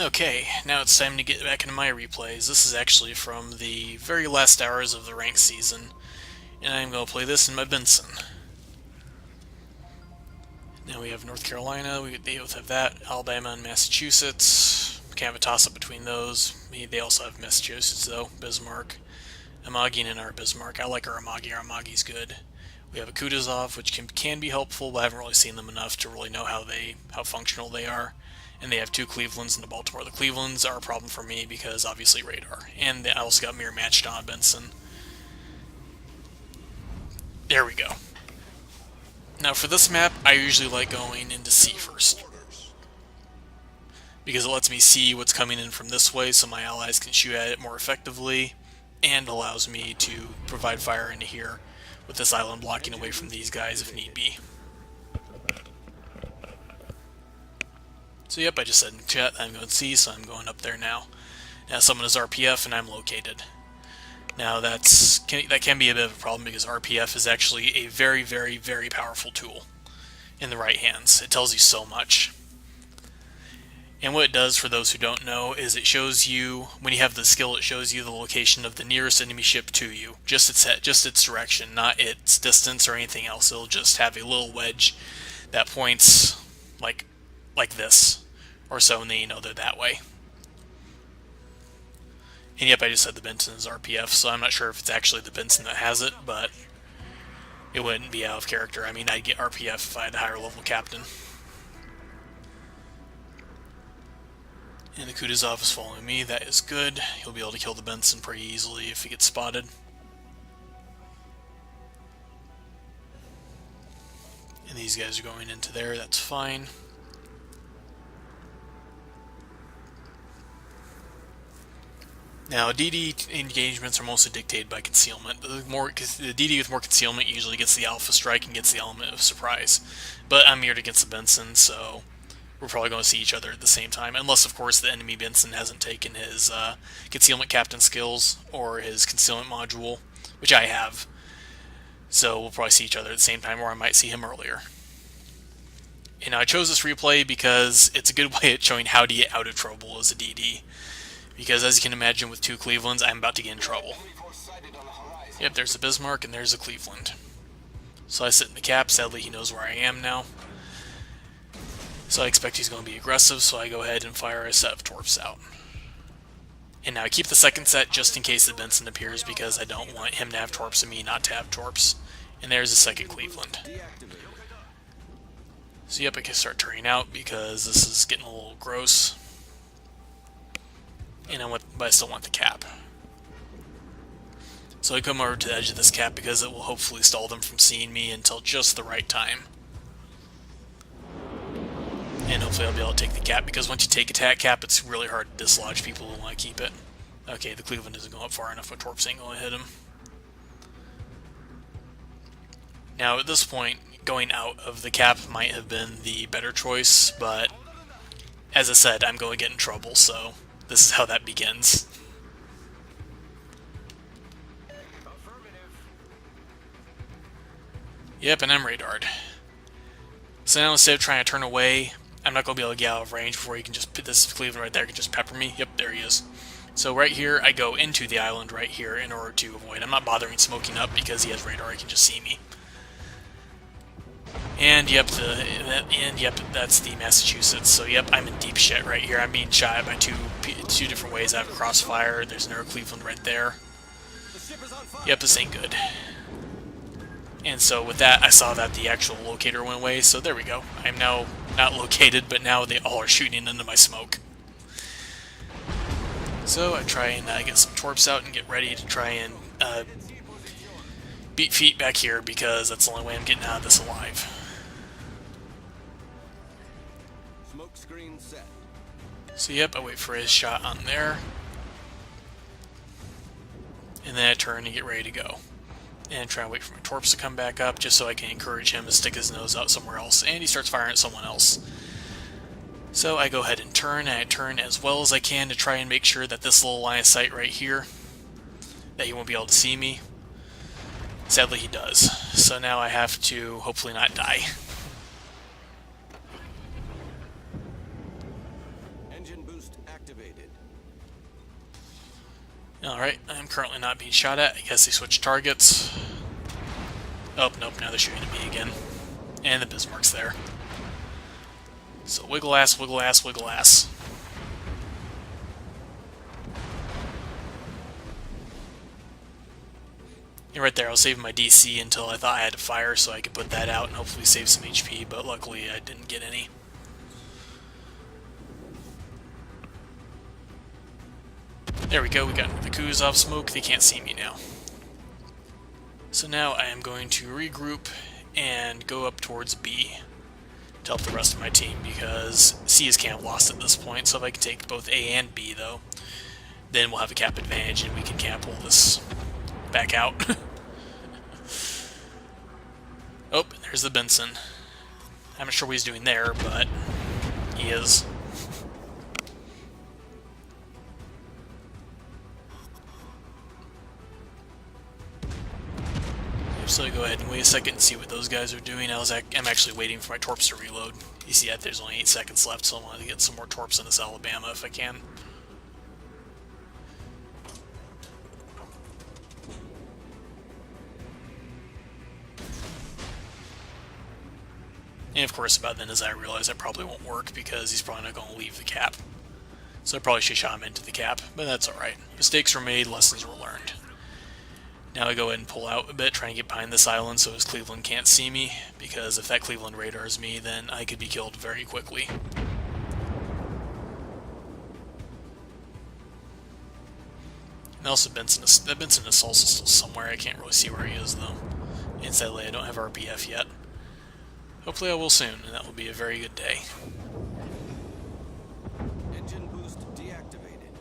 Okay, now it's time to get back into my replays. This is actually from the very last hours of the ranked season, and I'm going to play this in my Benson. Now we have North Carolina, they both have that, Alabama and Massachusetts. We can have a toss-up between those. They also have Massachusetts, though, Bismarck. Amagi and our Bismarck. I like our Amagi's good. We have a Kutuzov, which can be helpful, but I haven't really seen them enough to really know how functional they are. And they have two Clevelands in the Baltimore. The Clevelands are a problem for me because obviously radar. And I also got mirror matched on Benson. There we go. Now for this map, I usually like going into C first, because it lets me see what's coming in from this way so my allies can shoot at it more effectively, and allows me to provide fire into here with this island blocking away from these guys if need be. So yep, I just said in chat I'm going C, so I'm going up there now. Now someone is RPF and I'm located. Now that can be a bit of a problem because RPF is actually a very, very, very powerful tool in the right hands. It tells you so much. And what it does, for those who don't know, is it shows you, when you have the skill, it shows you the location of the nearest enemy ship to you. Just its direction, not its distance or anything else. It'll just have a little wedge that points like this or so, and then you know they're that way. And yep, I just said the Benson is RPF, so I'm not sure if it's actually the Benson that has it, but it wouldn't be out of character. I mean, I'd get RPF if I had a higher level captain. And the Kutuzov is following me. That is good. He'll be able to kill the Benson pretty easily if he gets spotted. And these guys are going into there. That's fine. Now, DD engagements are mostly dictated by concealment. The DD with more concealment usually gets the alpha strike and gets the element of surprise. But I'm mirrored against the Benson, so we're probably going to see each other at the same time. Unless, of course, the enemy Benson hasn't taken his concealment captain skills or his concealment module, which I have. So we'll probably see each other at the same time, or I might see him earlier. And I chose this replay because it's a good way at showing how to get out of trouble as a DD. Because as you can imagine, with two Clevelands, I'm about to get in trouble. Yep, there's a Bismarck and there's a Cleveland. So I sit in the cap. Sadly, he knows where I am now. So I expect he's going to be aggressive, so I go ahead and fire a set of torps out. And now I keep the second set just in case the Benson appears, because I don't want him to have torps and me not to have torps. And there's a second Cleveland. So yep, I can start turning out because this is getting a little gross. But I still want the cap. So I come over to the edge of this cap because it will hopefully stall them from seeing me until just the right time. And hopefully I'll be able to take the cap, because once you take attack cap, it's really hard to dislodge people who want to keep it. Okay, the Cleveland isn't going up far enough, but torps ain't going to hit him. Now at this point, going out of the cap might have been the better choice, but as I said, I'm going to get in trouble, so this is how that begins. Yep, and I'm radared. So now instead of trying to turn away, I'm not going to be able to get out of range before he can just put this Cleveland right there, can just pepper me. Yep, there he is. So right here, I go into the island right here in order to avoid. I'm not bothering smoking up because he has radar, he can just see me. And yep, that's the Massachusetts. So yep, I'm in deep shit right here. I'm being shot by two different ways. I have a crossfire. There's another Cleveland right there. Yep, this ain't good. And so with that, I saw that the actual locator went away. So there we go. I'm now not located, but now they all are shooting into my smoke. So I try and get some torps out and get ready to try and beat feet back here, because that's the only way I'm getting out of this alive. Smoke screen set. So yep, I wait for his shot on there. And then I turn and get ready to go. And try and wait for my torps to come back up, just so I can encourage him to stick his nose out somewhere else. And he starts firing at someone else. So I go ahead and turn as well as I can to try and make sure that this little line of sight right here, that he won't be able to see me. Sadly, he does. So now I have to hopefully not die. Engine boost activated. Alright, I'm currently not being shot at. I guess they switched targets. Oh, nope, now they're shooting at me again. And the Bismarck's there. So wiggle ass, wiggle ass, wiggle ass. And right there, I was saving my DC until I thought I had to fire so I could put that out and hopefully save some HP, but luckily I didn't get any. There we go, we got the Kuzov smoke, they can't see me now. So now I am going to regroup and go up towards B to help the rest of my team, because C is kind of lost at this point, so if I can take both A and B though, then we'll have a cap advantage and we can kind of pull this back out. Oh, there's the Benson. I'm not sure what he's doing there, but he is. So go ahead and wait a second and see what those guys are doing. I'm actually waiting for my torps to reload. You see that there's only 8 seconds left, so I want to get some more torps in this Alabama if I can. And of course, about then, as I realize that probably won't work because he's probably not going to leave the cap. So I probably should shot him into the cap, but that's alright. Mistakes were made, lessons were learned. Now I go ahead and pull out a bit, try and get behind this island so his Cleveland can't see me, because if that Cleveland radars me, then I could be killed very quickly. And also that Benson is also still somewhere. I can't really see where he is though. And sadly I don't have RPF yet. Hopefully I will soon, and that will be a very good day. Engine boost deactivated.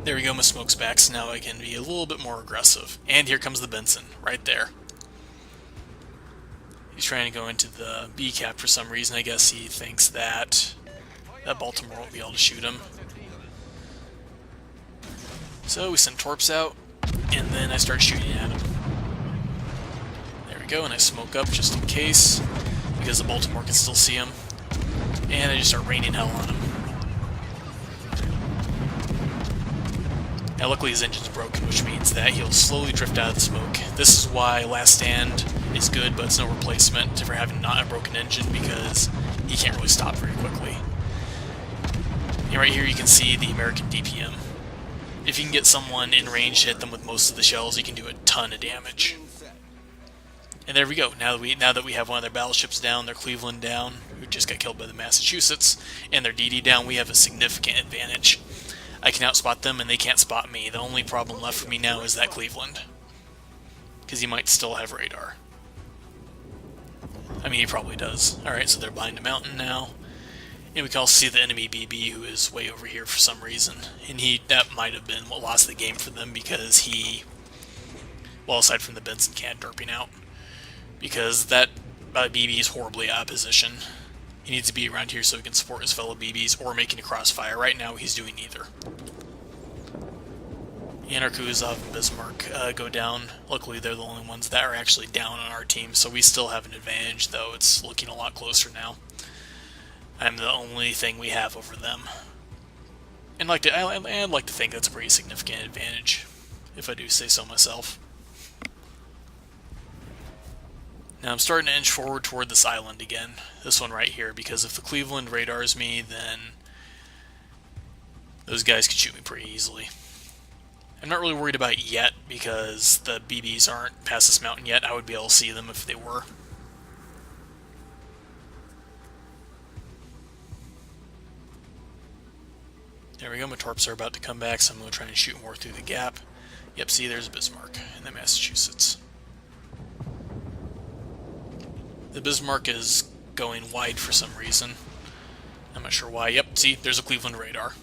There we go, my smoke's back, so now I can be a little bit more aggressive. And here comes the Benson, right there. He's trying to go into the B cap for some reason. I guess he thinks that Baltimore won't be able to shoot him. So we send torps out, and then I start shooting at him. There we go, and I smoke up just in case, because the Baltimore can still see him. And I just start raining hell on him. Now luckily his engine's broken, which means that he'll slowly drift out of the smoke. This is why Last Stand is good, but it's no replacement for having not a broken engine, because he can't really stop very quickly. And right here you can see the American DPM. If you can get someone in range to hit them with most of the shells, you can do a ton of damage. And there we go. Now that we have one of their battleships down, their Cleveland down, who just got killed by the Massachusetts, and their DD down, we have a significant advantage. I can outspot them, and they can't spot me. The only problem left for me now is that Cleveland, because he might still have radar. I mean, he probably does. Alright, so they're behind a mountain now. And we can also see the enemy BB, who is way over here for some reason. And that might have been what lost the game for them, because he, well, aside from the Benson can derping out, because that BB is horribly out of position. He needs to be around here so he can support his fellow BBs, or making a crossfire. Right now, he's doing neither. And our Kuzov and Bismarck go down. Luckily, they're the only ones that are actually down on our team, so we still have an advantage, though it's looking a lot closer now. I'm the only thing we have over them. And I'd like to think that's a pretty significant advantage, if I do say so myself. Now I'm starting to inch forward toward this island again, this one right here, because if the Cleveland radars me, then those guys could shoot me pretty easily. I'm not really worried about it yet, because the BBs aren't past this mountain yet. I would be able to see them if they were. There we go, my torps are about to come back, so I'm going to try and shoot more through the gap. Yep, see, there's Bismarck and the Massachusetts. The Bismarck is going wide for some reason. I'm not sure why. Yep, see, there's a Cleveland radar.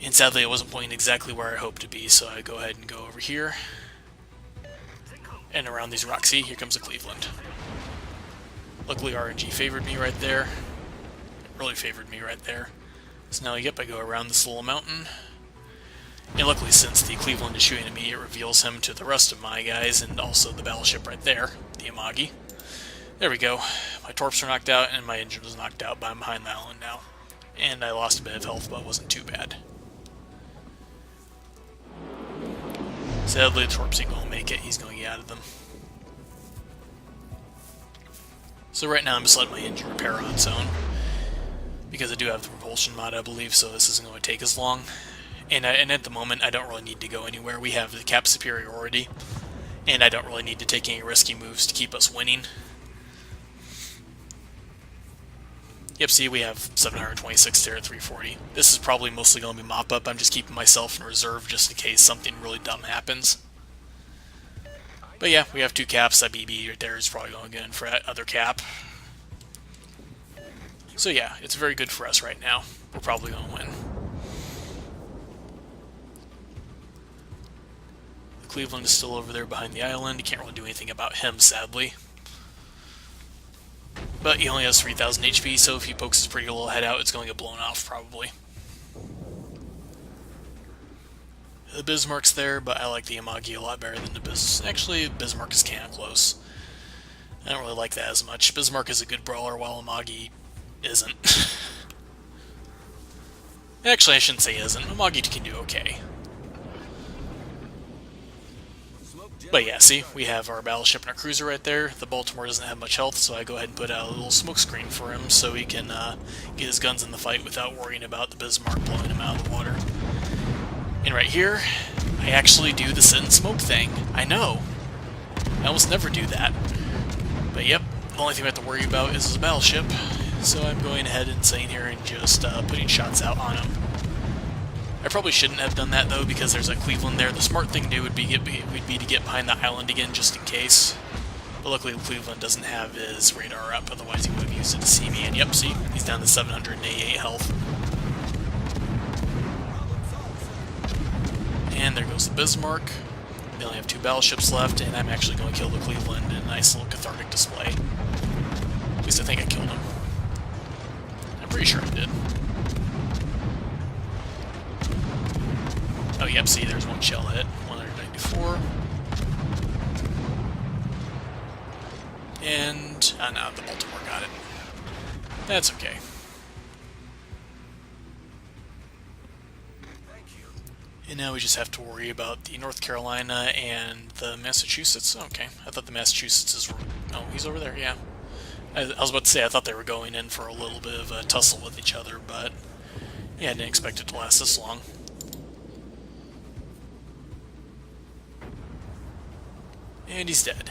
And sadly, it wasn't pointing exactly where I hoped to be, so I go ahead and go over here. And around these rocks. See, here comes a Cleveland. Luckily, RNG favored me right there. It really favored me right there. So now, yep, I go around this little mountain. And luckily, since the Cleveland is shooting at me, it reveals him to the rest of my guys, and also the battleship right there, the Amagi. There we go. My torps are knocked out, and my engine was knocked out, but I'm behind the island now. And I lost a bit of health, but it wasn't too bad. Sadly, the torps ain't gonna make it. He's gonna get out of them. So right now I'm just letting my engine repair on its own, because I do have the propulsion mod, I believe, so this isn't going to take as long. And at the moment, I don't really need to go anywhere. We have the cap superiority, and I don't really need to take any risky moves to keep us winning. Yep, see, we have 726 there at 340. This is probably mostly going to be mop-up. I'm just keeping myself in reserve just in case something really dumb happens. But yeah, we have 2 caps. That BB right there is probably going to get in for that other cap. So yeah, it's very good for us right now. We're probably going to win. Cleveland is still over there behind the island. You can't really do anything about him, sadly. But he only has 3,000 HP, so if he pokes his pretty little head out, it's going to get blown off, probably. The Bismarck's there, but I like the Yamagi a lot better than the Bismarck. Actually, Bismarck is kind of close. I don't really like that as much. Bismarck is a good brawler, while Yamagi isn't. Actually, I shouldn't say isn't. Yamagi can do okay. But yeah, see, we have our battleship and our cruiser right there. The Baltimore doesn't have much health, so I go ahead and put out a little smoke screen for him so he can get his guns in the fight without worrying about the Bismarck blowing him out of the water. And right here, I actually do the sit and smoke thing. I know. I almost never do that. But yep, the only thing we have to worry about is his battleship. So I'm going ahead and sitting here and just putting shots out on him. I probably shouldn't have done that though, because there's a Cleveland there. The smart thing to do would be to get behind the island again just in case. But luckily Cleveland doesn't have his radar up, otherwise he would have used it to see me. And yep, see, he's down to 788 health. And there goes the Bismarck. They only have 2 battleships left, and I'm actually going to kill the Cleveland in a nice little cathartic display. At least I think I killed him. I'm pretty sure I did. Oh, yep, see, there's 1 shell hit. 194. And, oh no, the Baltimore got it. That's okay. And now we just have to worry about the North Carolina and the Massachusetts. Okay, I thought the Massachusetts were... Oh, he's over there, yeah. I was about to say, I thought they were going in for a little bit of a tussle with each other, but yeah, I didn't expect it to last this long. And he's dead.